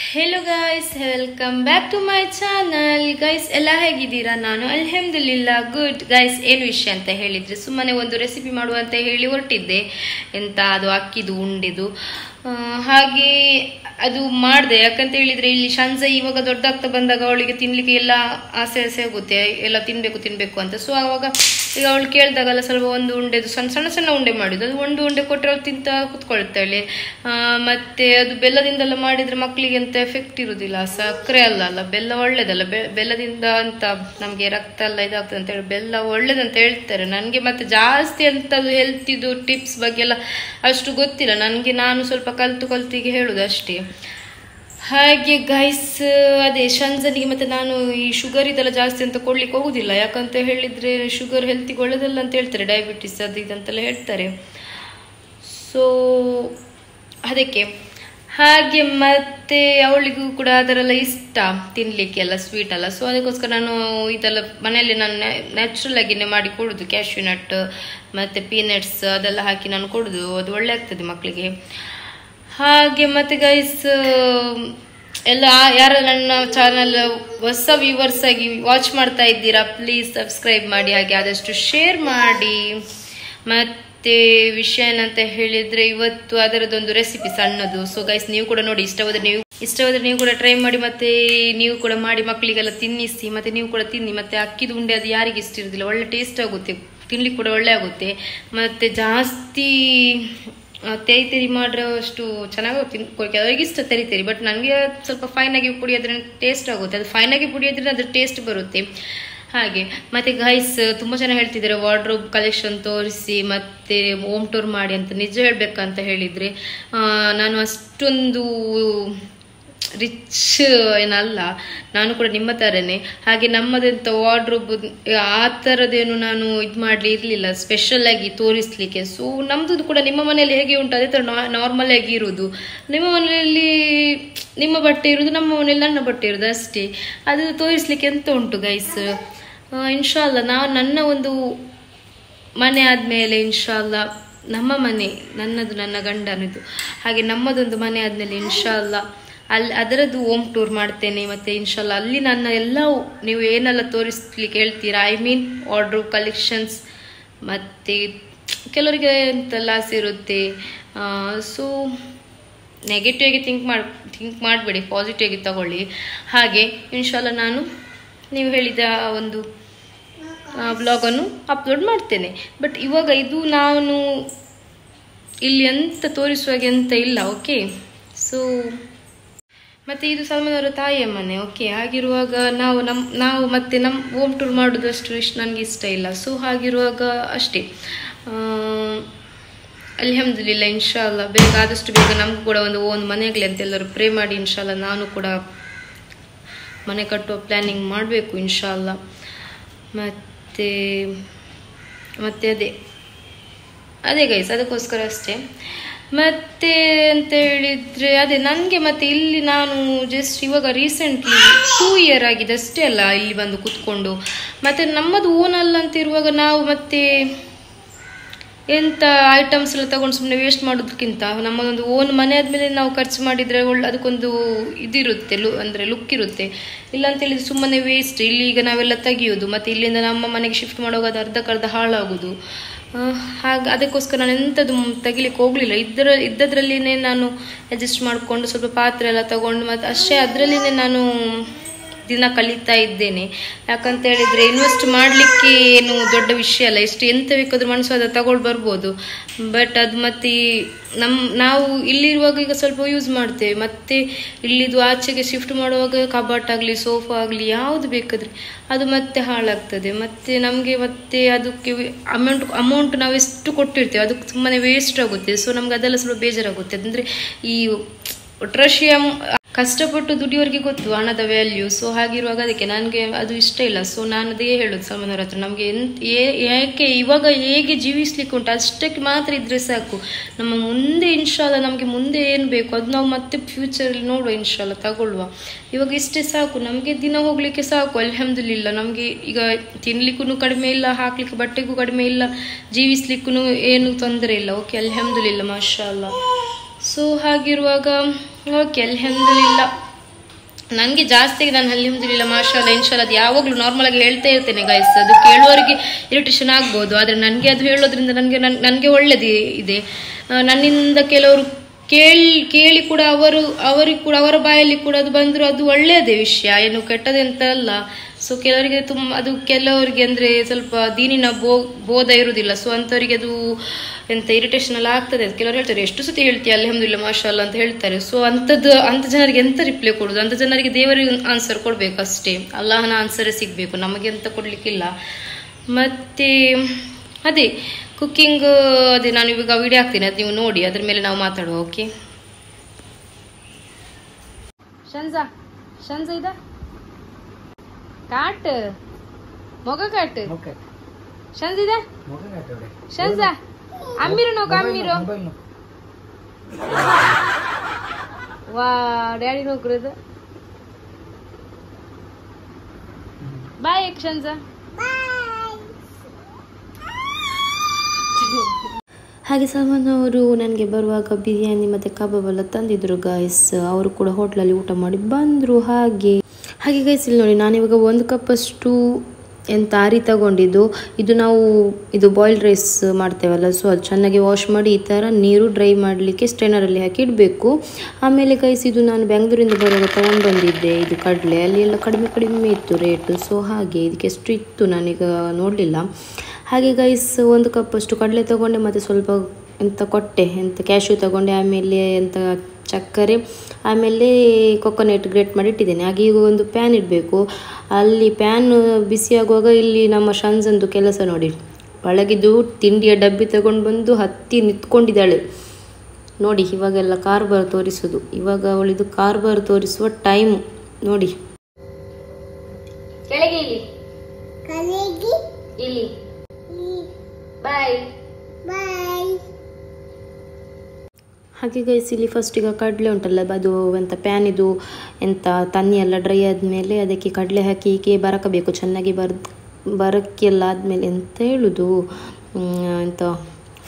Hello guys, welcome back to my channel. Guys ಎಲ್ಲ ಹೇಗಿದ್ದೀರಾ? ನಾನು ಅಲ್ಹಮ್ದುಲಿಲ್ಲಾ ಗುಡ್. ಗೈಸ್ ಏನು ವಿಷಯ ಅಂತ ಹೇಳಿದ್ರೆ, ಸುಮ್ಮನೆ ಒಂದು ರೆಸಿಪಿ ಮಾಡುವ ಅಂತ ಹೇಳಿ ಹೊರಟಿದ್ದೆ. ಎಂತ ಅದು ಅಕ್ಕಿದು ಉಂಡೆದು. ಹಾಗೆ ಅದು ಮಾಡಿದೆ. ಯಾಕಂತ ಹೇಳಿದ್ರೆ ಇಲ್ಲಿ ಶಂಜ ಇವಾಗ ದೊಡ್ಡದಾಗ್ತಾ ಬಂದಾಗ ಅವಳಿಗೆ ತಿನ್ಲಿಕ್ಕೆ ಎಲ್ಲ ಆಸೆ ಆಗುತ್ತೆ, ಎಲ್ಲ ತಿನ್ಬೇಕು ಅಂತ. ಸೊ ಆವಾಗ ಈಗ ಅವಳು ಕೇಳಿದಾಗಲ್ಲ ಸ್ವಲ್ಪ ಒಂದು ಉಂಡೆದು ಸಣ್ಣ ಉಂಡೆ ಮಾಡಿದ್ದು. ಅದು ಒಂದು ಉಂಡೆ ಕೊಟ್ಟರೆ ಅವಳು ತಿಂತ ಕುತ್ಕೊಳ್ತಾಳೆ. ಮತ್ತೆ ಅದು ಬೆಲ್ಲದಿಂದೆಲ್ಲ ಮಾಡಿದ್ರೆ ಮಕ್ಕಳಿಗೆ ಅಂತ ಎಫೆಕ್ಟ್ ಇರುವುದಿಲ್ಲ. ಸಕ್ಕರೆ ಅಲ್ಲ, ಬೆಲ್ಲ ಒಳ್ಳೇದಲ್ಲ. ಬೆಲ್ಲದಿಂದ ಅಂತ ನಮ್ಗೆ ರಕ್ತ ಎಲ್ಲ ಇದಾಗ್ತದೆ ಅಂತ ಹೇಳಿ ಬೆಲ್ಲ ಒಳ್ಳೇದಂತ ಹೇಳ್ತಾರೆ. ನನಗೆ ಮತ್ತೆ ಜಾಸ್ತಿ ಅಂತದ್ದು ಹೆಲ್ತ್ ಇದು ಟಿಪ್ಸ್ ಬಗ್ಗೆ ಎಲ್ಲ ಅಷ್ಟು ಗೊತ್ತಿಲ್ಲ ನನಗೆ. ನಾನು ಸ್ವಲ್ಪ ಕಲ್ತಿಗೆ ಹೇಳುದು ಅಷ್ಟೇ. ಹಾಗೆ ಗೈಸ್, ಅದೇ ಶಂಜನಿಗೆ ಮತ್ತೆ ನಾನು ಈ ಶುಗರ್ ಇದೆಲ್ಲ ಜಾಸ್ತಿ ಅಂತ ಕೊಡ್ಲಿಕ್ಕೆ ಹೋಗುದಿಲ್ಲ. ಯಾಕಂತ ಹೇಳಿದ್ರೆ ಶುಗರ್ ಹೆಲ್ತಿಗೆ ಒಳ್ಳೇದಲ್ಲ ಅಂತ ಹೇಳ್ತಾರೆ, ಡಯಾಬಿಟಿಸ್ ಅದು ಇದಂತೆಲ್ಲ ಹೇಳ್ತಾರೆ. ಸೊ ಅದಕ್ಕೆ ಹಾಗೆ ಮತ್ತೆ ಅವಳಿಗೂ ಕೂಡ ಅದರೆಲ್ಲ ಇಷ್ಟ ತಿನ್ಲಿಕ್ಕೆ ಎಲ್ಲ ಸ್ವೀಟ್ ಅಲ್ಲ. ಸೊ ಅದಕ್ಕೋಸ್ಕರ ನಾನು ಇದೆಲ್ಲ ಮನೆಯಲ್ಲಿ ನಾನು ನ್ಯಾಚುರಲ್ ಆಗಿನೇ ಮಾಡಿ ಕೊಡುದು. ಕ್ಯಾಶ್ಯೂ ನಟ್ ಮತ್ತೆ ಪೀನಟ್ಸ್ ಅದೆಲ್ಲ ಹಾಕಿ ನಾನು ಕೊಡುದು. ಅದು ಒಳ್ಳೆ ಆಗ್ತದೆ ಮಕ್ಕಳಿಗೆ. ಹಾಗೆ ಮತ್ತೆ ಗೈಸ್ ಎಲ್ಲ ಯಾರ ನನ್ನ ಚಾನಲ್ ಹೊಸ ವ್ಯೂವರ್ಸ್ ಆಗಿ ವಾಚ್ ಮಾಡ್ತಾ ಇದ್ದೀರಾ, ಪ್ಲೀಸ್ ಸಬ್ಸ್ಕ್ರೈಬ್ ಮಾಡಿ, ಹಾಗೆ ಆದಷ್ಟು ಶೇರ್ ಮಾಡಿ. ಮತ್ತೆ ವಿಷಯ ಏನಂತ ಹೇಳಿದ್ರೆ, ಇವತ್ತು ಅದರದೊಂದು ರೆಸಿಪಿ ಸಣ್ಣದು. ಸೊ ಗೈಸ್ ನೀವು ಕೂಡ ನೋಡಿ, ಇಷ್ಟವಾದ್ರೆ ನೀವು ಕೂಡ ಟ್ರೈ ಮಾಡಿ, ಮತ್ತೆ ನೀವು ಕೂಡ ಮಾಡಿ ಮಕ್ಕಳಿಗೆಲ್ಲ ತಿನ್ನಿಸಿ, ಮತ್ತೆ ನೀವು ಕೂಡ ತಿನ್ನಿ. ಮತ್ತೆ ಅಕ್ಕಿದು ಉಂಡೆ ಅದು ಯಾರಿಗೆ ಇಷ್ಟ ಇರೋದಿಲ್ಲ, ಒಳ್ಳೆ ಟೇಸ್ಟ್ ಆಗುತ್ತೆ, ತಿನ್ಲಿಕ್ಕೆ ಕೂಡ ಒಳ್ಳೆ ಆಗುತ್ತೆ. ಮತ್ತೆ ಜಾಸ್ತಿ ತೆರಿ ಮಾಡ್ರೆ ಅಷ್ಟು ಚೆನ್ನಾಗಿ ಕೆಲವರಿಗೆ ಇಷ್ಟ ತೆರಿ. ಬಟ್ ನನಗೆ ಸ್ವಲ್ಪ ಫೈನ್ ಆಗಿ ಪುಡಿಯೋದ್ರೆ ಟೇಸ್ಟ್ ಆಗುತ್ತೆ. ಅದು ಫೈನ್ ಆಗಿ ಪುಡಿಯೋದ್ರೆ ಅದ್ರ ಟೇಸ್ಟ್ ಬರುತ್ತೆ. ಹಾಗೆ ಮತ್ತೆ ಗೈಸ್ ತುಂಬಾ ಜನ ಹೇಳ್ತಿದ್ದಾರೆ ವಾರ್ಡ್ರೋಬ್ ಕಲೆಕ್ಷನ್ ತೋರಿಸಿ ಮತ್ತೆ ಹೋಮ್ ಟೂರ್ ಮಾಡಿ ಅಂತ. ನಿಜ ಹೇಳ್ಬೇಕಂತ ಹೇಳಿದ್ರೆ ನಾನು ಅಷ್ಟೊಂದು ರಿಚ್ ಏನಲ್ಲ, ನಾನು ಕೂಡ ನಿಮ್ಮ ತರನೇ. ಹಾಗೆ ನಮ್ಮದಂತ ವಾರ್ಡ್ರೋಬ್ ಆ ಥರದ್ದೇನು ನಾನು ಇದು ಮಾಡಲಿ ಇರಲಿಲ್ಲ ಸ್ಪೆಷಲ್ ಆಗಿ ತೋರಿಸ್ಲಿಕ್ಕೆ. ಸೊ ನಮ್ದು ಕೂಡ ನಿಮ್ಮ ಮನೆಯಲ್ಲಿ ಹೇಗೆ ಉಂಟು ಅದೇ ಥರ ನಾರ್ಮಲ್ ಆಗಿ ಇರೋದು. ನಿಮ್ಮ ಮನೆಯಲ್ಲಿ ನಿಮ್ಮ ಬಟ್ಟೆ ಇರೋದು, ನಮ್ಮ ಮನೆಯಲ್ಲಿ ನನ್ನ ಬಟ್ಟೆ ಇರೋದು ಅಷ್ಟೇ. ಅದು ತೋರಿಸ್ಲಿಕ್ಕೆ ಎಂತ ಉಂಟು ಗೈಸ್. ಇನ್ಶಾಲ್ಲ ನನ್ನ ಒಂದು ಮನೆ ಆದಮೇಲೆ ಇನ್ಶಾಲ್ಲ ನಮ್ಮ ಮನೆ ನನ್ನದು, ನನ್ನ ಗಂಡನದು, ಹಾಗೆ ನಮ್ಮದೊಂದು ಮನೆ ಆದಮೇಲೆ ಇನ್ಶಾಲ್ಲ ಅದರದ್ದು ಹೋಮ್ ಟೂರ್ ಮಾಡ್ತೇನೆ. ಮತ್ತೆ ಇನ್ಶಾಲ್ಲ ಅಲ್ಲಿ ನನ್ನ ಎಲ್ಲ ನೀವು ಏನೆಲ್ಲ ತೋರಿಸ್ಲಿಕ್ಕೆ ಹೇಳ್ತೀರಾ, ಐ ಮೀನ್ ವಾರ್ಡ್ರೋಬ್ ಕಲೆಕ್ಷನ್ಸ್. ಮತ್ತೆ ಕೆಲವರಿಗೆ ಎಂತೆಲ್ಲ ಆಸೆ ಇರುತ್ತೆ. ಸೊ ನೆಗೆಟಿವ್ ಆಗಿ ಥಿಂಕ್ ಮಾಡಬೇಡಿ, ಪಾಸಿಟಿವ್ ಆಗಿ ತಗೊಳ್ಳಿ. ಹಾಗೆ ಇನ್ಶಾಲ್ಲ ನಾನು ನೀವು ಹೇಳಿದ ಒಂದು ಬ್ಲಾಗನ್ನು ಅಪ್ಲೋಡ್ ಮಾಡ್ತೇನೆ. ಬಟ್ ಇವಾಗ ಇದು ನಾನು ಇಲ್ಲಿ ಎಂತ ತೋರಿಸುವಾಗೆ ಎಂತ ಇಲ್ಲ. ಓಕೆ, ಸೊ ಮತ್ತೆ ಇದು ಸಲ್ಮಾನ್ ಅವರ ತಾಯಿಯ ಮನೆ. ಓಕೆ, ಹಾಗಿರುವಾಗ ನಾವು ಮತ್ತೆ ನಮ್ಮ ಹೋಮ್ ಟೂರ್ ಮಾಡೋದು ಅಷ್ಟು ನನಗೆ ಇಷ್ಟ ಇಲ್ಲ. ಸೊ ಹಾಗಿರುವಾಗ ಅಷ್ಟೇ. ಅಲ್ಹಮ್ದುಲಿಲ್ಲಾ ಇನ್ಶಾಲ್ಲ ಆದಷ್ಟು ಬೇಗ ನಮಗೂ ಕೂಡ ಒಂದು ಮನೆಯಾಗಲಿ ಅಂತ ಎಲ್ಲರೂ ಪ್ರೇ ಮಾಡಿ. ಇನ್ಶಾಲ್ಲ ನಾನು ಕೂಡ ಮನೆ ಕಟ್ಟುವ ಪ್ಲ್ಯಾನಿಂಗ್ ಮಾಡಬೇಕು ಇನ್ಶಾಲ್ಲ. ಮತ್ತೆ ಅದೇ ಗೈಸ್, ಅದಕ್ಕೋಸ್ಕರ ಅಷ್ಟೇ. ಮತ್ತೆ ಅಂತ ಹೇಳಿದ್ರೆ ಅದೇ ನನಗೆ ಮತ್ತೆ ಇಲ್ಲಿ ನಾನು ಜಸ್ಟ್ ಇವಾಗ ರೀಸೆಂಟ್ಲಿ 2 year ಆಗಿದೆ ಅಷ್ಟೇ ಅಲ್ಲ ಇಲ್ಲಿ ಬಂದು ಕೂತ್ಕೊಂಡು. ಮತ್ತೆ ನಮ್ಮದು ಓನ್ ಅಲ್ಲ ಅಂತ ಇರುವಾಗ ನಾವು ಮತ್ತೆ ಎಂತ ಐಟಮ್ಸ್ ಎಲ್ಲ ತಗೊಂಡು ಸುಮ್ಮನೆ ವೇಸ್ಟ್ ಮಾಡೋದಕ್ಕಿಂತ ನಮ್ಮದೊಂದು ಓನ್ ಮನೆ ಆದಮೇಲೆ ನಾವು ಖರ್ಚು ಮಾಡಿದರೆ ಅದಕ್ಕೊಂದು ಇದಿರುತ್ತೆ, ಅಂದರೆ ಲುಕ್ ಇರುತ್ತೆ. ಇಲ್ಲ ಅಂತ ಹೇಳಿದ್ರೆ ಸುಮ್ಮನೆ ವೇಸ್ಟ್. ಇಲ್ಲಿ ಈಗ ನಾವೆಲ್ಲ ತೆಗಿಯೋದು, ಮತ್ತೆ ಇಲ್ಲಿಂದ ನಮ್ಮ ಮನೆಗೆ ಶಿಫ್ಟ್ ಮಾಡುವಾಗ ಅದು ಅರ್ಧಕ್ಕರ್ಧ ಹಾಳಾಗೋದು. ಹಾಗೆ ಅದಕ್ಕೋಸ್ಕರ ನಾನು ಎಂಥದ್ದು ತೆಗಿಲಿಕ್ಕೆ ಹೋಗಲಿಲ್ಲ. ಇದ್ದದ್ರಲ್ಲಿನೇ ನಾನು ಅಡ್ಜಸ್ಟ್ ಮಾಡಿಕೊಂಡು ಸ್ವಲ್ಪ ಪಾತ್ರೆ ಎಲ್ಲ ತಗೊಂಡು ಮತ್ತೆ ಅಷ್ಟೇ ಅದರಲ್ಲಿನೇ ನಾನು ದಿನ ಕಳೀತಾ ಇದ್ದೇನೆ. ಯಾಕಂತ ಹೇಳಿದ್ರೆ ಇನ್ವೆಸ್ಟ್ ಮಾಡಲಿಕ್ಕೆ ಏನು ದೊಡ್ಡ ವಿಷಯ ಅಲ್ಲ, ಎಷ್ಟು ಎಂತ ಬೇಕಾದ್ರೂ ಮನಸ್ಸು ಅದು ತಗೊಂಡು ಬರ್ಬೋದು. ಬಟ್ ಅದು ಮತ್ತೆ ನಾವು ಇಲ್ಲಿರುವಾಗ ಈಗ ಸ್ವಲ್ಪ ಯೂಸ್ ಮಾಡ್ತೇವೆ, ಮತ್ತೆ ಇಲ್ಲಿದು ಆಚೆಗೆ ಶಿಫ್ಟ್ ಮಾಡುವಾಗ ಕಬಾಟ್ ಆಗಲಿ ಸೋಫಾ ಆಗಲಿ ಯಾವುದು ಬೇಕಾದ್ರೆ ಅದು ಮತ್ತೆ ಹಾಳಾಗ್ತದೆ. ಮತ್ತೆ ನಮಗೆ ಮತ್ತೆ ಅದಕ್ಕೆ ಅಮೌಂಟ್ ನಾವು ಎಷ್ಟು ಕೊಟ್ಟಿರ್ತೇವೆ ಅದಕ್ಕೆ ಸುಮ್ಮನೆ ವೇಸ್ಟ್ ಆಗುತ್ತೆ. ಸೊ ನಮ್ಗೆ ಅದೆಲ್ಲ ಸ್ವಲ್ಪ ಬೇಜಾರಾಗುತ್ತೆ. ಅಂದರೆ ಈ ಒಟ್ರಾಶಿಯಂ ಕಷ್ಟಪಟ್ಟು ದುಡಿಯೋರಿಗೆ ಗೊತ್ತು ಹಣದ ವ್ಯಾಲ್ಯೂ. ಸೊ ಹಾಗಿರುವಾಗ ಅದಕ್ಕೆ ನನಗೆ ಅದು ಇಷ್ಟ ಇಲ್ಲ. ಸೊ ನಾನು ಅದೇ ಹೇಳೋದು ಸಲ್ಮಾನ್ ಅವ್ರ ಹತ್ರ, ನಮಗೆ ಯಾಕೆ ಇವಾಗ ಹೇಗೆ ಜೀವಿಸ್ಲಿಕ್ಕೆ ಉಂಟು ಅಷ್ಟಕ್ಕೆ ಮಾತ್ರ ಇದ್ರೆ ಸಾಕು. ನಮ್ಮ ಮುಂದೆ ಇನ್ಶಾಲ್ಲ ನಮಗೆ ಮುಂದೆ ಏನು ಬೇಕು ಅದು ನಾವು ಮತ್ತೆ ಫ್ಯೂಚರಲ್ಲಿ ನೋಡುವ, ಇನ್ಶಾಲ್ಲ ತಗೊಳ್ಳುವ. ಇವಾಗ ಇಷ್ಟೇ ಸಾಕು, ನಮಗೆ ದಿನ ಹೋಗ್ಲಿಕ್ಕೆ ಸಾಕು. ಅಲ್ಹಮ್ದುಲಿಲ್ಲಾ ನಮಗೆ ಈಗ ತಿನ್ಲಿಕ್ಕೂ ಕಡಿಮೆ ಇಲ್ಲ, ಹಾಕ್ಲಿಕ್ಕೆ ಬಟ್ಟೆಗೂ ಕಡಿಮೆ ಇಲ್ಲ, ಜೀವಿಸ್ಲಿಕ್ಕೂ ಏನು ತೊಂದರೆ ಇಲ್ಲ. ಓಕೆ, ಅಲ್ಹಮ್ದುಲಿಲ್ಲಾ ಮಾಷಾ ಅಲ್ಲಾ. ಸೊ ಹಾಗಿರುವಾಗ ಓಕೆ ಅಲ್ಹಮ್ದುಲಿಲ್ಲಾ ನನಗೆ ಜಾಸ್ತಿಯಾಗಿ ನಾನು ಅಲ್ಹಮ್ದುಲಿಲ್ಲಾ ಮಾಷಾಅಲ್ಲಾ ಇನ್ಶಾಅಲ್ಲಾ ಅದು ಯಾವಾಗಲೂ ನಾರ್ಮಲ್ ಆಗಿ ಹೇಳ್ತಾ ಇರ್ತೇನೆ ಗೈಸ್. ಅದು ಕೇಳುವವರಿಗೆ ಇರಿಟೇಷನ್ ಆಗ್ಬೋದು, ಆದರೆ ನನಗೆ ಅದು ಹೇಳೋದ್ರಿಂದ ನನಗೆ ಒಳ್ಳೇದು ಇದೆ. ನನ್ನಿಂದ ಕೆಲವರು ಕೇಳಿ ಕೂಡ ಅವರಿಗೆ ಕೂಡ ಅವರ ಬಾಯಲ್ಲಿ ಕೂಡ ಅದು ಬಂದರೂ ಅದು ಒಳ್ಳೆಯದೇ ವಿಷಯ, ಏನು ಕೆಟ್ಟದೆಂತ ಅಲ್ಲ. ಸೊ ಕೆಲವರಿಗೆ ಅದು ಕೆಲವರಿಗೆ ಅಂದರೆ ಸ್ವಲ್ಪ ದೀನಿನ ಬೋಧ ಇರುವುದಿಲ್ಲ. ಸೊ ಅಂಥವರಿಗೆ ಅದು ಎಂತ ಇರಿಟೇಷನ್ ಎಲ್ಲ ಆಗ್ತದೆ. ಕೆಲವರು ಹೇಳ್ತಾರೆ ಎಷ್ಟು ಸತಿ ಹೇಳ್ತೀಯ ಅಲ್ಹಮ್ದುಲಿಲ್ಲಾ ಮಾಷಾಅಲ್ಲಾ ಅಂತ ಹೇಳ್ತಾರೆ. ಸೊ ಅಂಥ ಜನರಿಗೆ ಎಂತ ರಿಪ್ಲೈ ಕೊಡೋದು? ಅಂಥ ಜನರಿಗೆ ದೇವರಿಗೆ ಆನ್ಸರ್ ಕೊಡಬೇಕು ಅಷ್ಟೇ, ಅಲ್ಲಾಹನ ಆನ್ಸರೇ ಸಿಗಬೇಕು, ನಮಗೆ ಎಂತ ಕೊಡಲಿಕ್ಕಿಲ್ಲ. ಮತ್ತು ಅದೇ ಕುಕ್ಕಿಂಗ್, ಅದೇ ನಾನು ಇವಾಗ ವಿಡಿಯೋ ಹಾಕ್ತೀನಿ, ಅದು ನೀವು ನೋಡಿ, ಅದ್ರ ಮೇಲೆ ನಾವು ಮಾತಾಡುವ. ಓಕೆ ಶಂಜಾ ಇದ ಕಾಟ್ ಮೊಗ ಕಾಟ್ ಶಂಜಿದ ಶಂಜಾ ಅಮ್ಮಿರು ನೋಕ ಅಮ್ಮಿರು ವಾ ಡ್ಯಾಡಿ ನೋಕ್ರದು ಬಾಯ್ ಶಂಜಾ. ಹಾಗೆ ಸಾಮಾನು ಅವರು ನನಗೆ ಬರುವಾಗ ಬಿರಿಯಾನಿ ಮತ್ತು ಕಬಾಬ್ ಎಲ್ಲ ತಂದಿದ್ರು ಗಾಯ್ಸ್. ಅವರು ಕೂಡ ಹೋಟ್ಲಲ್ಲಿ ಊಟ ಮಾಡಿ ಬಂದರು. ಹಾಗೆ ಗೈಸ್ ಇಲ್ಲಿ ನೋಡಿ, ನಾನಿವಾಗ 1 ಕಪ್ಪಷ್ಟು ಆರಿ ತಗೊಂಡಿದ್ದು. ಇದು ಬಾಯ್ಲ್ಡ್ ರೈಸ್ ಮಾಡ್ತೇವಲ್ಲ, ಸೊ ಅದು ಚೆನ್ನಾಗಿ ವಾಶ್ ಮಾಡಿ ಈ ಥರ ನೀರು ಡ್ರೈ ಮಾಡಲಿಕ್ಕೆ ಸ್ಟ್ರೈನರಲ್ಲಿ ಹಾಕಿ ಇಡಬೇಕು. ಆಮೇಲೆ ಗೈಸ್ ಇದು ನಾನು ಬೆಂಗಳೂರಿಂದ ಬರುವಾಗ ತಗೊಂಡು ಬಂದಿದ್ದೆ. ಇದು ಕಡಲೆ ಅಲ್ಲಿ ಎಲ್ಲ ಕಡಿಮೆ ಇತ್ತು ರೇಟು. ಸೊ ಹಾಗೆ ಇದಕ್ಕೆ ಎಷ್ಟು ಇತ್ತು ನಾನೀಗ ನೋಡಲಿಲ್ಲ. ಹಾಗೆ ಗೈಸ್ 1 ಕಪ್ಪಷ್ಟು ಕಡಲೆ ತಗೊಂಡೆ, ಮತ್ತು ಸ್ವಲ್ಪ ಕ್ಯಾಶ್ಯೂ ತಗೊಂಡೆ, ಆಮೇಲೆ ಚಕ್ಕರೆ, ಆಮೇಲೆ ಕೊಕೊನೆಟ್ ಗ್ರೇಟ್ ಮಾಡಿ ಇಟ್ಟಿದ್ದೇನೆ. ಹಾಗೆ ಈಗ ಒಂದು ಪ್ಯಾನ್ ಇಡಬೇಕು. ಅಲ್ಲಿ ಪ್ಯಾನ್ ಬಿಸಿಯಾಗುವಾಗ ಇಲ್ಲಿ ನಮ್ಮ ಶಂಜಂದು ಕೆಲಸ ನೋಡಿ, ಒಳಗಿದ್ದು ತಿಂಡಿಯ ಡಬ್ಬಿ ತಗೊಂಡು ಬಂದು ಹತ್ತಿ ನಿಂತ್ಕೊಂಡಿದ್ದಾಳೆ ನೋಡಿ. ಇವಾಗೆಲ್ಲ ಕಾರ್ಬಾರ್ ತೋರಿಸೋದು, ಇವಾಗ ಅವಳಿದು ಕಾರ್ಬಾರ್ ತೋರಿಸುವ ಟೈಮು ನೋಡಿ. ಕೆಳಗೆ ಇಲ್ಲಿ ಬಾಯ್. ಹಾಗೆ ಗೈಸ್ ಇಲ್ಲಿ ಫಸ್ಟ್ ಈಗ ಕಡಲೆ ಉಂಟಲ್ಲ, ಅದು ಪ್ಯಾನಿದು ತಣ್ಣಿ ಎಲ್ಲ ಡ್ರೈ ಆದಮೇಲೆ ಅದಕ್ಕೆ ಕಡಲೆ ಹಾಕಿ ಹೀಗೆ ಬರಕಬೇಕು ಚೆನ್ನಾಗಿ. ಬರಕ್ಕೆಲ್ಲ ಆದಮೇಲೆ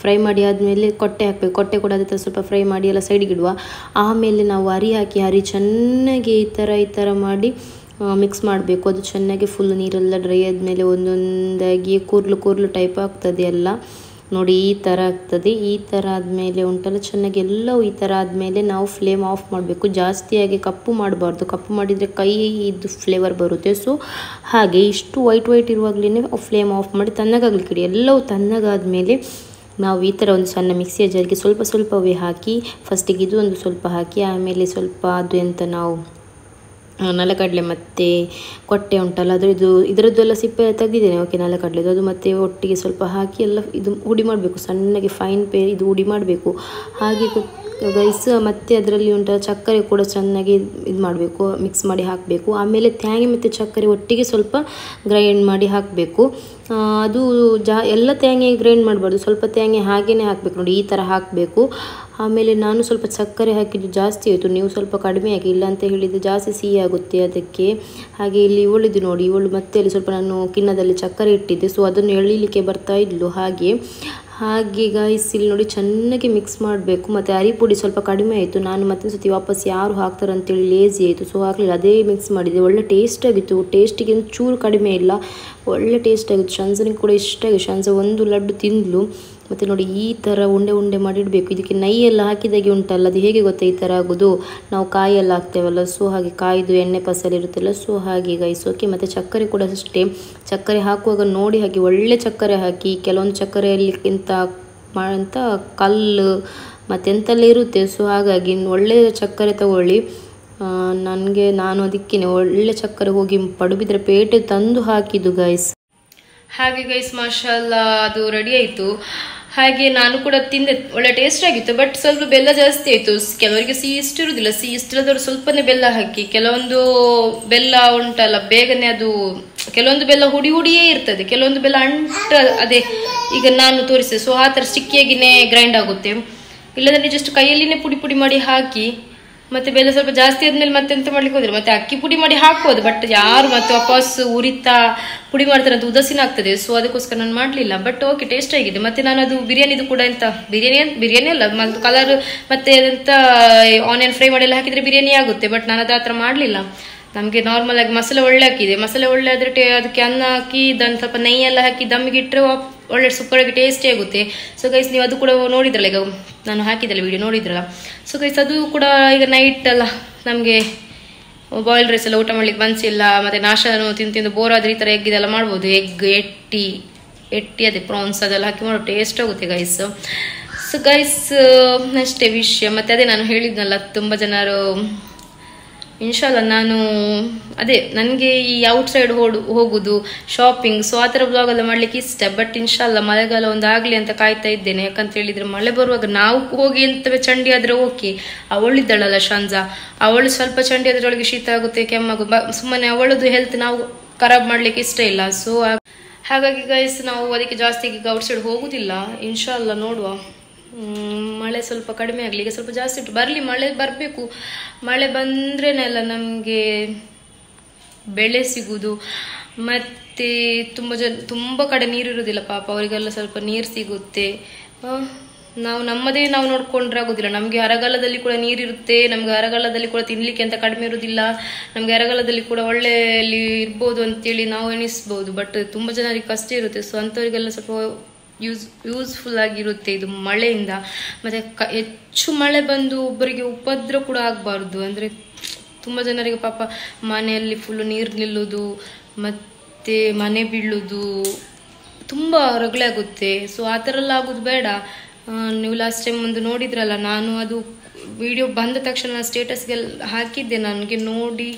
ಫ್ರೈ ಮಾಡಿ ಆದಮೇಲೆ ಕೊಟ್ಟೆ ಹಾಕಬೇಕು. ಕೊಟ್ಟೆ ಕೂಡ ಅದೇ ಥರ ಸ್ವಲ್ಪ ಫ್ರೈ ಮಾಡಿ ಎಲ್ಲ ಸೈಡಿಗೆ ಇಡುವ. ಆಮೇಲೆ ನಾವು ಅರಿ ಚೆನ್ನಾಗಿ ಈ ಥರ ಮಾಡಿ ಮಿಕ್ಸ್ ಮಾಡಬೇಕು. ಅದು ಚೆನ್ನಾಗಿ ಫುಲ್ ನೀರೆಲ್ಲ ಡ್ರೈ ಆದಮೇಲೆ ಒಂದೊಂದಾಗಿ ಕೂರ್ಲು ಟೈಪ್ ಆಗ್ತದೆ ಎಲ್ಲ ನೋಡಿ, ಈ ಥರ ಆಗ್ತದೆ. ಈ ಥರ ಆದಮೇಲೆ ಉಂಟಲ್ಲ ಚೆನ್ನಾಗಿ ಎಲ್ಲವೂ ಈ ಥರ ಆದಮೇಲೆ ನಾವು ಫ್ಲೇಮ್ ಆಫ್ ಮಾಡಬೇಕು. ಜಾಸ್ತಿಯಾಗಿ ಕಪ್ಪು ಮಾಡಬಾರ್ದು, ಕಪ್ಪು ಮಾಡಿದರೆ ಇದು ಫ್ಲೇವರ್ ಬರುತ್ತೆ. ಸೊ ಹಾಗೆ ಇಷ್ಟು ವೈಟ್ ಇರುವಾಗಲೇ ಫ್ಲೇಮ್ ಆಫ್ ಮಾಡಿ ತಣ್ಣಗಾಗ್ಲಿಕ್ಕೆ ಇಡಿ. ಎಲ್ಲವೂ ತಣ್ಣಗಾದ್ಮೇಲೆ ನಾವು ಈ ಥರ ಒಂದು ಸಣ್ಣ ಮಿಕ್ಸಿಯ ಜಾರಿಗೆ ಸ್ವಲ್ಪವೇ ಹಾಕಿ, ಫಸ್ಟಿಗೆ ಇದು ಒಂದು ಸ್ವಲ್ಪ ಹಾಕಿ, ಆಮೇಲೆ ಸ್ವಲ್ಪ ಅದು ನಾವು ನೆಲಗಡಲೆ ಮತ್ತು ಕೊಟ್ಟೆ ಉಂಟಲ್ಲ ಇದರದ್ದೆಲ್ಲ ಸಿಪ್ಪೆ ತೆಗೆದಿದ್ದೇನೆ. ಓಕೆ, ನೆಲಗಡಲೆದು ಅದು ಮತ್ತು ಒಟ್ಟಿಗೆ ಸ್ವಲ್ಪ ಹಾಕಿ ಎಲ್ಲ ಇದು ಹುಡಿ ಮಾಡಬೇಕು, ಸಣ್ಣಗೆ ಫೈನ್ ಇದು ಹುಡಿ ಮಾಡಬೇಕು. ಹಾಗೆ ಗೈಸ್ ಮತ್ತು ಅದರಲ್ಲಿ ಉಂಟಲ್ಲ ಚಕ್ಕರೆ ಕೂಡ ಚೆನ್ನಾಗಿ ಇದು ಮಾಡಬೇಕು, ಮಿಕ್ಸ್ ಮಾಡಿ ಹಾಕಬೇಕು. ಆಮೇಲೆ ತೇಂಗೆ ಮತ್ತು ಚಕ್ಕರೆ ಒಟ್ಟಿಗೆ ಸ್ವಲ್ಪ ಗ್ರೈಂಡ್ ಮಾಡಿ ಹಾಕಬೇಕು. ಅದು ಎಲ್ಲ ತೇಂಗೆ ಗ್ರೈಂಡ್ ಮಾಡಬಾರ್ದು, ಸ್ವಲ್ಪ ತೇಂಗೆ ಹಾಗೇ ಹಾಕಬೇಕು ನೋಡಿ, ಈ ಥರ ಹಾಕಬೇಕು. ಆಮೇಲೆ ನಾನು ಸ್ವಲ್ಪ ಸಕ್ಕರೆ ಹಾಕಿದ್ದು ಜಾಸ್ತಿ ಆಯಿತು, ನೀವು ಸ್ವಲ್ಪ ಕಡಿಮೆ ಹಾಕಿ, ಇಲ್ಲ ಅಂತ ಹೇಳಿದರೆ ಜಾಸ್ತಿ ಸಿಹಿ ಆಗುತ್ತೆ ಅದಕ್ಕೆ. ಹಾಗೆ ಇಲ್ಲಿ ಇವಳಿದು ನೋಡಿ, ಇವಳು ಮತ್ತೆ ಅಲ್ಲಿ ಸ್ವಲ್ಪ ನಾನು ಕಿನ್ನದಲ್ಲಿ ಸಕ್ಕರೆ ಇಟ್ಟಿದ್ದೆ, ಸೊ ಅದನ್ನು ಎಳೀಲಿಕ್ಕೆ ಬರ್ತಾ ಇದ್ಲು. ಹಾಗೆ ಗಾಯ್ಸ್ ಇಲ್ಲಿ ನೋಡಿ ಚೆನ್ನಾಗಿ ಮಿಕ್ಸ್ ಮಾಡಬೇಕು. ಮತ್ತು ಅರಿಪುಡಿ ಸ್ವಲ್ಪ ಕಡಿಮೆ ಆಯಿತು, ನಾನು ಮತ್ತೆ ಸತಿ ವಾಪಸ್ ಯಾರು ಹಾಕ್ತಾರೆ ಅಂತೇಳಿ ಲೇಜಿ ಆಯಿತು, ಸೊ ಹಾಕಲಿಲ್ಲ, ಅದೇ ಮಿಕ್ಸ್ ಮಾಡಿದೆ. ಒಳ್ಳೆ ಟೇಸ್ಟ್ ಆಗಿತ್ತು, ಟೇಸ್ಟಿಗೆ ಚೂರು ಕಡಿಮೆ ಇಲ್ಲ, ಒಳ್ಳೆ ಟೇಸ್ಟ್ ಆಗಿತ್ತು. ಶಂಜನಿಗೆ ಕೂಡ ಇಷ್ಟ ಆಗಿದೆ, ಶಂಜ ಒಂದು ಲಡ್ಡು ತಿಂದಳು. ಮತ್ತು ನೋಡಿ ಈ ಥರ ಉಂಡೆ ಮಾಡಿಡಬೇಕು. ಇದಕ್ಕೆ ನೈಯೆಲ್ಲ ಹಾಕಿದಾಗೆ ಉಂಟಲ್ಲ, ಅದು ಹೇಗೆ ಗೊತ್ತಾ ಈ ಥರ ಆಗೋದು, ನಾವು ಕಾಯೆಲ್ಲ ಹಾಕ್ತೇವಲ್ಲ, ಸೊ ಹಾಗೆ ಕಾಯ್ದು ಎಣ್ಣೆ ಪಸಲು ಇರುತ್ತಲ್ಲ, ಸೊ ಹಾಗೆ ಗೈಸ್. ಓಕೆ, ಮತ್ತು ಚಕ್ಕರೆ ಕೂಡ ಅಷ್ಟೇ, ಚಕ್ಕರೆ ಹಾಕುವಾಗ ನೋಡಿ ಹಾಕಿ, ಒಳ್ಳೆ ಚಕ್ಕರೆ ಹಾಕಿ. ಕೆಲವೊಂದು ಚಕ್ಕರೆಯಲ್ಲಿ ಅಂತ ಕಲ್ಲು ಮತ್ತೆಂತೆಲ್ಲ ಇರುತ್ತೆ, ಸೊ ಹಾಗಾಗಿ ಒಳ್ಳೆಯ ಚಕ್ಕರೆ ತಗೊಳ್ಳಿ. ನಾನು ಅದಕ್ಕೆ ಒಳ್ಳೆ ಚಕ್ಕರೆ ಹೋಗಿ ಪಡುಬಿದ್ರೆ ಪೇಟೆ ತಂದು ಹಾಕಿದ್ದು ಗೈಸ್. ಹಾಗೆ ಗೈಸ್ ಮಾಷಾಅಲ್ಲಾ ಅದು ರೆಡಿ ಆಯಿತು. ಹಾಗೆ ನಾನು ಕೂಡ ತಿಂದೆ, ಒಳ್ಳೆ ಟೇಸ್ಟ್ ಆಗಿತ್ತು. ಬಟ್ ಸ್ವಲ್ಪ ಬೆಲ್ಲ ಜಾಸ್ತಿ ಆಯಿತು. ಕೆಲವರಿಗೆ ಸಿಹಿ ಇಷ್ಟ ಇರುವುದಿಲ್ಲ, ಸಿಹಿ ಇಷ್ಟದವರು ಸ್ವಲ್ಪನೇ ಬೆಲ್ಲ ಹಾಕಿ. ಕೆಲವೊಂದು ಬೆಲ್ಲ ಉಂಟಲ್ಲ ಬೇಗನೆ ಅದು, ಕೆಲವೊಂದು ಬೆಲ್ಲ ಹುಡಿಯೇ ಇರ್ತದೆ, ಕೆಲವೊಂದು ಬೆಲ್ಲ ಅದೇ ಈಗ ನಾನು ತೋರಿಸಿದೆ, ಸೊ ಆ ಥರ ಸ್ಟಿಕ್ಕಿಯಾಗಿನೇ ಗ್ರೈಂಡ್ ಆಗುತ್ತೆ. ಇಲ್ಲದ್ರೆ ಜಸ್ಟ್ ಕೈಯಲ್ಲಿನೇ ಪುಡಿ ಮಾಡಿ ಹಾಕಿ ಮತ್ತೆ ಬೆಲ್ಲ ಸ್ವಲ್ಪ ಜಾಸ್ತಿ ಆದ್ಮೇಲೆ ಮತ್ತೆ ಎಂತ ಮಾಡ್ಲಿಕ್ಕೆ ಹೋದ್ರೆ ಮತ್ತೆ ಅಕ್ಕಿ ಪುಡಿ ಮಾಡಿ ಹಾಕ್ಬೋದು, ಬಟ್ ಯಾರು ಮತ್ತೆ ವಾಪಸ್ ಉರಿತಾ ಪುಡಿ ಮಾಡ್ತಾರೆ ಅಂತ ಉದಾಸೀನ ಆಗ್ತದೆ. ಸೊ ಅದಕ್ಕೋಸ್ಕರ ನಾನು ಮಾಡ್ಲಿಲ್ಲ. ಬಟ್ ಓಕೆ, ಟೇಸ್ಟ್ ಆಗಿದೆ. ಮತ್ತೆ ನಾನು ಅದು ಬಿರಿಯಾನಿದು ಕೂಡ ಎಂತ ಬಿರಿಯಾನಿ ಅಲ್ಲ, ಕಲರ್ ಮತ್ತೆ ಎಂತ ಆನಿಯನ್ ಫ್ರೈ ಮಾಡಿ ಎಲ್ಲ ಹಾಕಿದ್ರೆ ಬಿರಿಯಾನಿ ಆಗುತ್ತೆ. ಬಟ್ ನಾನು ಅದು ಆತರ ಮಾಡ್ಲಿಲ್ಲ. ನಮ್ಗೆ ನಾರ್ಮಲ್ ಆಗಿ ಮಸಾಲೆ ಒಳ್ಳೆ ಹಾಕಿದೆ. ಮಸಾಲೆ ಒಳ್ಳೆ ಆದ್ರೆ ಅದಕ್ಕೆ ಅನ್ನ ಹಾಕಿ ದನ್ ಸ್ವಲ್ಪ ನೆಯ್ಯಿ ಎಲ್ಲ ಹಾಕಿ ದಮ್ಮಿಗೆ ಇಟ್ಟರೆ ಒಳ್ಳೆ ಸೂಪರ್ ಆಗಿ ಟೇಸ್ಟಿ ಆಗುತ್ತೆ. ಸೊ ಗೈಸ್ ನೀವು ಅದು ಕೂಡ ನೋಡಿದ್ರಲ್ಲ, ಈಗ ನಾನು ಹಾಕಿದ್ದಲ್ಲ ವಿಡಿಯೋ ನೋಡಿದ್ರಲ್ಲ. ಸೊ ಗೈಸ್ ಅದು ಕೂಡ ಈಗ ನೈಟ್ ಅಲ್ಲ ನಮಗೆ ಬಾಯ್ಲ್ ರೈಸ್ ಎಲ್ಲ ಊಟ ಮಾಡ್ಲಿಕ್ಕೆ ಮನಸ್ಸಿಲ್ಲ, ಮತ್ತೆ ನಾಷ್ಟನು ತಿಂದು ಬೋರ್ ಆದ್ರೆ ಈ ಥರ ಎಗ್ ಇದೆಲ್ಲ ಮಾಡ್ಬೋದು. ಎಗ್ ಎಟ್ಟಿ ಅದೇ ಪ್ರಾನ್ಸ್ ಅದೆಲ್ಲ ಹಾಕಿ ಮಾಡೋ ಟೇಸ್ಟ್ ಆಗುತ್ತೆ ಗೈಸ್. ಸೊ ಗೈಸ್ ಅಷ್ಟೇ ವಿಷಯ. ಮತ್ತೆ ಅದೇ ನಾನು ಹೇಳಿದ್ನಲ್ಲ, ತುಂಬ ಜನರು ಇನ್ಶಾಲ್ಲ ನಾನು ಅದೇ ನನಗೆ ಈ ಔಟ್ಸೈಡ್ ಹೋಗುದು ಶಾಪಿಂಗ್, ಸೊ ಆ ಥರ ಬ್ಲಾಗ್ ಎಲ್ಲ ಮಾಡ್ಲಿಕ್ಕೆ ಇಷ್ಟ. ಬಟ್ ಇನ್ಶಾಲ್ಲ ಮಳೆಗಾಲ ಒಂದಾಗಲಿ ಅಂತ ಕಾಯ್ತಾ ಇದ್ದೇನೆ. ಯಾಕಂತ ಹೇಳಿದ್ರೆ ಮಳೆ ಬರುವಾಗ ನಾವು ಹೋಗಿ ಎಂತವೇ ಚಂಡಿ ಆದ್ರೆ ಓಕೆ, ಅವಳಿದ್ದಾಳಲ್ಲ ಶಾಂಜಾ, ಅವಳು ಸ್ವಲ್ಪ ಚಂಡಿ ಆದ್ರೆ ಅವಳಿಗೆ ಶೀತ ಆಗುತ್ತೆ, ಕೆಮ್ಮಾಗುತ್ತೆ, ಸುಮ್ಮನೆ ಅವಳದು ಹೆಲ್ತ್ ನಾವು ಖರಾಬ್ ಮಾಡ್ಲಿಕ್ಕೆ ಇಷ್ಟ ಇಲ್ಲ. ಸೊ ಹಾಗಾಗಿ ಗೈಸ್ ನಾವು ಅದಕ್ಕೆ ಜಾಸ್ತಿ ಈಗ ಔಟ್ಸೈಡ್ ಹೋಗುದಿಲ್ಲ. ಇನ್ಶಾಲ್ಲ ನೋಡುವ, ಮಳೆ ಸ್ವಲ್ಪ ಕಡಿಮೆ ಆಗಲಿ. ಈಗ ಸ್ವಲ್ಪ ಜಾಸ್ತಿ ಇಟ್ಟು ಬರಲಿ, ಮಳೆ ಬರಬೇಕು. ಮಳೆ ಬಂದ್ರೇನೆಲ್ಲ ನಮಗೆ ಬೆಳೆ ಸಿಗುದು. ಮತ್ತೆ ತುಂಬ ಕಡೆ ನೀರಿರುವುದಿಲ್ಲ ಪಾಪ, ಅವರಿಗೆಲ್ಲ ಸ್ವಲ್ಪ ನೀರು ಸಿಗುತ್ತೆ. ನಮ್ಮದೇ ನಾವು ನೋಡ್ಕೊಂಡ್ರೆ ಆಗೋದಿಲ್ಲ. ನಮಗೆ ಅರಗಾಲದಲ್ಲಿ ಕೂಡ ನೀರಿರುತ್ತೆ, ನಮ್ಗೆ ಅರಗಾಲದಲ್ಲಿ ಕೂಡ ತಿನ್ಲಿಕ್ಕೆ ಅಂತ ಕಡಿಮೆ ಇರುವುದಿಲ್ಲ, ನಮ್ಗೆ ಅರಗಾಲದಲ್ಲಿ ಕೂಡ ಒಳ್ಳೆಯಲ್ಲಿ ಇರ್ಬೋದು ಅಂತೇಳಿ ನಾವು ಎಣಿಸ್ಬೋದು. ಬಟ್ ತುಂಬ ಜನರಿಗೆ ಕಷ್ಟ ಇರುತ್ತೆ. ಸೊ ಅಂಥವರಿಗೆಲ್ಲ ಸ್ವಲ್ಪ ಯೂಸ್ಫುಲ್ ಆಗಿರುತ್ತೆ ಇದು ಮಳೆಯಿಂದ. ಮತ್ತೆ ಹೆಚ್ಚು ಮಳೆ ಬಂದು ಒಬ್ಬರಿಗೆ ಉಪದ್ರ ಕೂಡ ಆಗಬಾರ್ದು. ಅಂದರೆ ತುಂಬ ಜನರಿಗೆ ಪಾಪ ಮನೆಯಲ್ಲಿ ಫುಲ್ಲು ನೀರು ನಿಲ್ಲುವುದು, ಮತ್ತೆ ಮನೆ ಬೀಳುವುದು, ತುಂಬ ರಗಳೆ ಆಗುತ್ತೆ. ಸೊ ಆ ಥರ ಎಲ್ಲ ಆಗೋದು ಬೇಡ. ನೀವು ಲಾಸ್ಟ್ ಟೈಮ್ ಒಂದು ನೋಡಿದ್ರಲ್ಲ, ನಾನು ಅದು ವಿಡಿಯೋ ಬಂದ ತಕ್ಷಣ ಸ್ಟೇಟಸ್ಗೆ ಹಾಕಿದ್ದೆ. ನನಗೆ ನೋಡಿ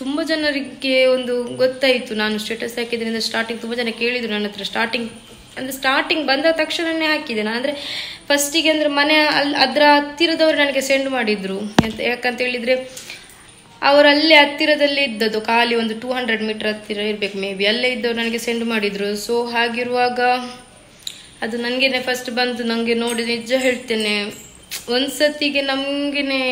ತುಂಬ ಜನರಿಗೆ ಒಂದು ಗೊತ್ತಾಯಿತು. ನಾನು ಸ್ಟೇಟಸ್ ಹಾಕಿದ್ರಿಂದ ಸ್ಟಾರ್ಟಿಂಗ್ ತುಂಬ ಜನ ಕೇಳಿದ್ರು ನನ್ನ ಹತ್ರ. ಸ್ಟಾರ್ಟಿಂಗ್ ಬಂದ ತಕ್ಷಣನೇ ಹಾಕಿದೆ ನಾನು. ಅಂದರೆ ಫಸ್ಟಿಗೆ ಅಂದರೆ ಮನೆ ಅದರ ಹತ್ತಿರದವರು ನನಗೆ ಸೆಂಡ್ ಮಾಡಿದ್ರು. ಯಾಕಂತ ಹೇಳಿದರೆ ಅವರಲ್ಲೇ ಹತ್ತಿರದಲ್ಲೇ ಇದ್ದದ್ದು, ಖಾಲಿ ಒಂದು 200 ಮೀಟರ್ ಹತ್ತಿರ ಇರಬೇಕು ಮೇ ಬಿ, ಅಲ್ಲೇ ಇದ್ದವ್ರು ನನಗೆ ಸೆಂಡ್ ಮಾಡಿದ್ರು. ಸೊ ಹಾಗಿರುವಾಗ ಅದು ನನಗೇನೆ ಫಸ್ಟ್ ಬಂತು. ನನಗೆ ನೋಡಿ ನಿಜ ಹೇಳ್ತೇನೆ, ಒಂದ್ಸತಿಗೆ ನಮಗೇನೆ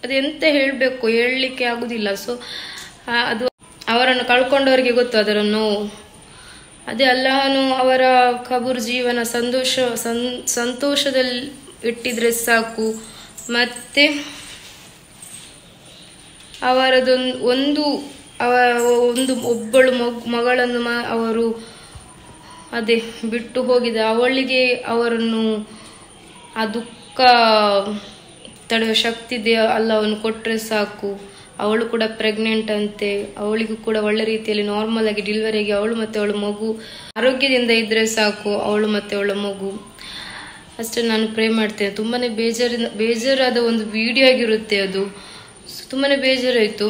ಅದೆಂತ ಹೇಳಬೇಕು, ಹೇಳಲಿಕ್ಕೆ ಆಗುದಿಲ್ಲ. ಸೊ ಅದು ಅವರನ್ನು ಕಳ್ಕೊಂಡವರಿಗೆ ಗೊತ್ತು ಅದರ ನೋವು. ಅದೇ ಅಲ್ಲಾಹನು ಅವರ ಕಬೂರ್ ಜೀವನ ಸಂತೋಷದಲ್ಲಿ ಇಟ್ಟಿದ್ರೆ ಸಾಕು. ಮತ್ತೆ ಒಬ್ಬಳು ಮಗಳನ್ನು ಅವರು ಅದೇ ಬಿಟ್ಟು ಹೋಗಿದೆ. ಅವಳಿಗೆ ಅವರನ್ನು ಆ ದುಃಖ ತಡೆಯುವ ಶಕ್ತಿ ಅಲ್ಲ ಅವನು ಕೊಟ್ಟರೆ ಸಾಕು. ಅವಳು ಕೂಡ ಪ್ರೆಗ್ನೆಂಟ್ ಅಂತೆ, ಅವಳಿಗೂ ಕೂಡ ಒಳ್ಳೆ ರೀತಿಯಲ್ಲಿ ನಾರ್ಮಲ್ ಆಗಿ ಡೆಲಿವರಿಗೆ ಅವಳು ಮತ್ತೆ ಅವಳ ಮಗು ಆರೋಗ್ಯದಿಂದ ಇದ್ರೆ ಸಾಕು, ಅವಳು ಮತ್ತೆ ಅವಳ ಮಗು. ಅಷ್ಟೇ ನಾನು ಪ್ರೇ ಮಾಡ್ತೇನೆ. ತುಂಬಾನೇ ಬೇಜಾರಾದ ಒಂದು ವಿಡಿಯೋ ಆಗಿರುತ್ತೆ ಅದು. ತುಂಬಾನೇ ಬೇಜಾರಾಯಿತು.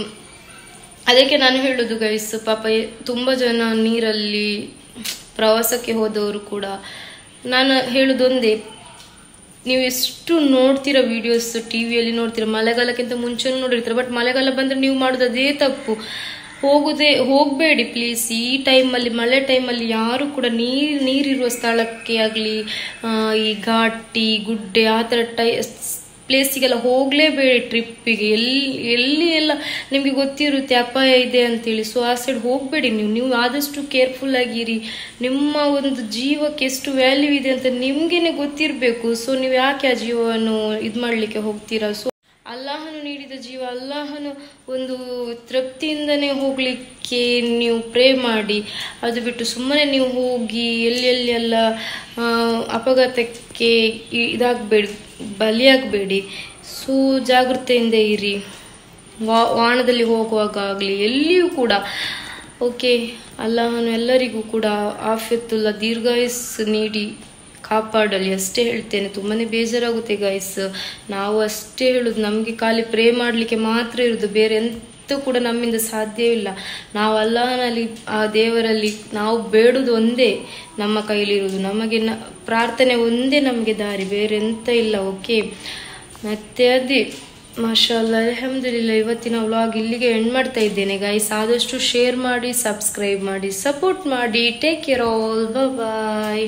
ಅದಕ್ಕೆ ನಾನು ಹೇಳೋದು ಗೈಸ್, ಪಾಪ ತುಂಬ ಜನ ನೀರಲ್ಲಿ ಪ್ರವಾಸಕ್ಕೆ ಹೋದವರು ಕೂಡ ನಾನು ಹೇಳೋದೊಂದೇ, ನೀವು ಎಷ್ಟು ನೋಡ್ತೀರಾ ವಿಡಿಯೋಸ್, ಟಿವಿಯಲ್ಲಿ ನೋಡ್ತೀರಾ, ಮಳೆಗಾಲಕ್ಕಿಂತ ಮುಂಚೆನೂ ನೋಡಿರ್ತೀರ. ಬಟ್ ಮಳೆಗಾಲ ಬಂದರೆ ನೀವು ಮಾಡೋದು ಅದೇ ತಪ್ಪು. ಹೋಗಬೇಡಿ ಪ್ಲೀಸ್. ಈ ಟೈಮಲ್ಲಿ, ಮಳೆ ಟೈಮಲ್ಲಿ ಯಾರು ಕೂಡ ನೀರಿರುವ ಸ್ಥಳಕ್ಕೆ ಆಗಲಿ, ಈ ಘಾಟಿ ಗುಡ್ಡೆ ಆ ಥರ ಪ್ಲೇಸಿಗೆಲ್ಲ ಹೋಗಲೇಬೇಡಿ. ಟ್ರಿಪ್ಪಿಗೆ ಎಲ್ಲಿ ಎಲ್ಲ ನಿಮಗೆ ಗೊತ್ತಿರುತ್ತೆ ಅಪಾಯ ಇದೆ ಅಂತೇಳಿ. ಸೊ ಆ ಸೈಡ್ ಹೋಗಬೇಡಿ. ನೀವು ಆದಷ್ಟು ಕೇರ್ಫುಲ್ ಆಗಿರಿ. ನಿಮ್ಮ ಒಂದು ಜೀವಕ್ಕೆ ಎಷ್ಟು ವ್ಯಾಲ್ಯೂ ಇದೆ ಅಂತ ನಿಮ್ಗೇನೆ ಗೊತ್ತಿರಬೇಕು. ಸೊ ನೀವು ಯಾಕೆ ಆ ಜೀವವನ್ನು ಇದು ಮಾಡಲಿಕ್ಕೆ ಹೋಗ್ತೀರಾ? ಸೊ ಅಲ್ಲಾಹನು ನೀಡಿದ ಜೀವ, ಅಲ್ಲಾಹನು ಒಂದು ತೃಪ್ತಿಯಿಂದನೇ ಹೋಗ್ಲಿಕ್ಕೆ ನೀವು ಪ್ರೇ ಮಾಡಿ. ಅದು ಬಿಟ್ಟು ಸುಮ್ಮನೆ ನೀವು ಹೋಗಿ ಎಲ್ಲ ಅಪಘಾತಕ್ಕೆ ಇದಾಗಬೇಡಿ, ಬಲಿಯಾಗಬೇಡಿ. ಸೊ ಜಾಗೃತೆಯಿಂದ ಇರಿ. ವಾಹನದಲ್ಲಿ ಹೋಗುವಾಗ ಆಗಲಿ ಎಲ್ಲಿಯೂ ಕೂಡ. ಓಕೆ, ಅಲ್ಲಾಹನು ಎಲ್ಲರಿಗೂ ಕೂಡ ಆಫಿಯತ್ತುಲ್ಲ ದೀರ್ಘಾಯಸ್ಸು ನೀಡಿ ಕಾಪಾಡಲಿ ಅಷ್ಟೇ ಹೇಳ್ತೇನೆ. ತುಂಬಾನೇ ಬೇಜಾರಾಗುತ್ತೆ ಗೈಸ್. ನಾವು ಅಷ್ಟೇ ಹೇಳುದು, ನಮಗೆ ಖಾಲಿ ಪ್ರೇ ಮಾಡಲಿಕ್ಕೆ ಮಾತ್ರ ಇರುವುದು, ಬೇರೆ ಎಂತ ಕೂಡ ನಮ್ಮಿಂದ ಸಾಧ್ಯವಿಲ್ಲ. ನಾವು ಅಲ್ಲಾಹನಲ್ಲಿ, ಆ ದೇವರಲ್ಲಿ ನಾವು ಬೇಡುವುದು ಒಂದೇ ನಮ್ಮ ಕೈಲಿರುವುದು. ನಮಗೆ ಪ್ರಾರ್ಥನೆ ಒಂದೇ ನಮಗೆ ದಾರಿ, ಬೇರೆ ಎಂತ ಇಲ್ಲ. ಓಕೆ, ಮತ್ತೆ ಅದೇ ಮಾಷಾಅಲ್ಲಾ ಅಲ್ಹಮ್ದುಲಿಲ್ಲಾ. ಇವತ್ತಿನ ವ್ಲಾಗ್ ಇಲ್ಲಿಗೆ ಎಂಡ್ ಮಾಡ್ತಾ ಇದ್ದೇನೆ ಗೈಸ್. ಆದಷ್ಟು ಶೇರ್ ಮಾಡಿ, ಸಬ್ಸ್ಕ್ರೈಬ್ ಮಾಡಿ, ಸಪೋರ್ಟ್ ಮಾಡಿ. ಟೇಕ್ ಕೇರ್ ಆಲ್, ಬಾಯ್.